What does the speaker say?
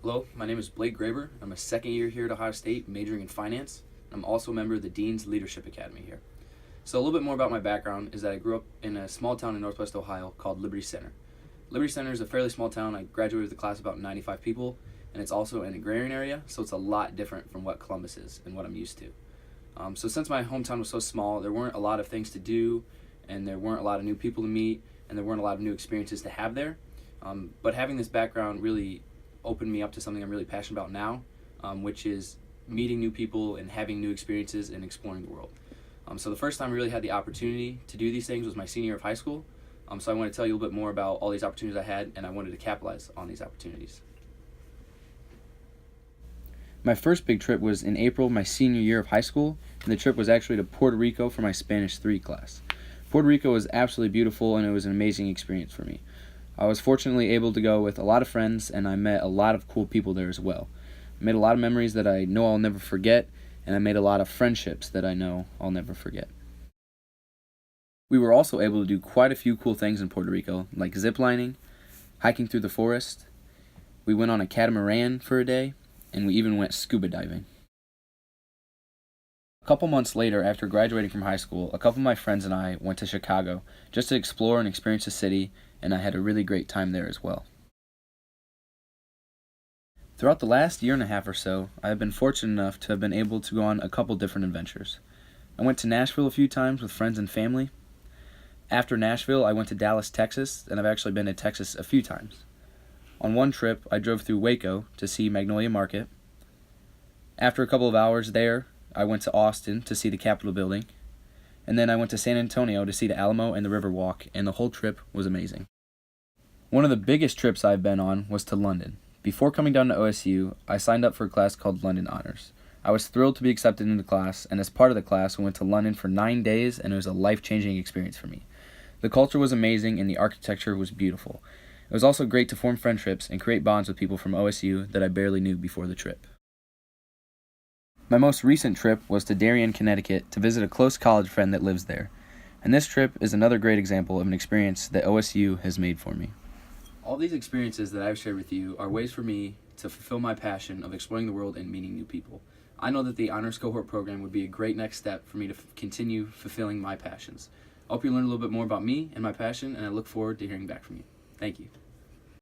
Hello, my name is Blake Graber. I'm a second year here at Ohio State, majoring in finance. I'm also a member of the Dean's Leadership Academy here. So a little bit more about my background is that I grew up in a small town in Northwest Ohio called Liberty Center. Liberty Center is a fairly small town. I graduated with a class of about 95 people, and it's also an agrarian area, so it's a lot different from what Columbus is and what I'm used to. So since my hometown was so small, there weren't a lot of things to do, and there weren't a lot of new people to meet, and there weren't a lot of new experiences to have there. But having this background really opened me up to something I'm really passionate about now, which is meeting new people and having new experiences and exploring the world. So the first time I really had the opportunity to do these things was my senior year of high school. So I want to tell you a little bit more about all these opportunities I had, and I wanted to capitalize on these opportunities. My first big trip was in April of my senior year of high school, and the trip was actually to Puerto Rico for my Spanish 3 class. Puerto Rico was absolutely beautiful, and it was an amazing experience for me. I was fortunately able to go with a lot of friends, and I met a lot of cool people there as well. I made a lot of memories that I know I'll never forget, and I made a lot of friendships that I know I'll never forget. We were also able to do quite a few cool things in Puerto Rico, like ziplining, hiking through the forest. We went on a catamaran for a day, and we even went scuba diving. A couple months later, after graduating from high school, a couple of my friends and I went to Chicago just to explore and experience the city, and I had a really great time there as well. Throughout the last year and a half or so, I have been fortunate enough to have been able to go on a couple different adventures. I went to Nashville a few times with friends and family. After Nashville, I went to Dallas, Texas, and I've actually been to Texas a few times. On one trip, I drove through Waco to see Magnolia Market. After a couple of hours there, I went to Austin to see the Capitol building. And then I went to San Antonio to see the Alamo and the Riverwalk, and the whole trip was amazing. One of the biggest trips I've been on was to London. Before coming down to OSU, I signed up for a class called London Honors. I was thrilled to be accepted into the class, and as part of the class, we went to London for 9 days, and it was a life-changing experience for me. The culture was amazing, and the architecture was beautiful. It was also great to form friendships and create bonds with people from OSU that I barely knew before the trip. My most recent trip was to Darien, Connecticut to visit a close college friend that lives there. And this trip is another great example of an experience that OSU has made for me. All these experiences that I've shared with you are ways for me to fulfill my passion of exploring the world and meeting new people. I know that the Honors Cohort Program would be a great next step for me to continue fulfilling my passions. I hope you learn a little bit more about me and my passion, and I look forward to hearing back from you. Thank you.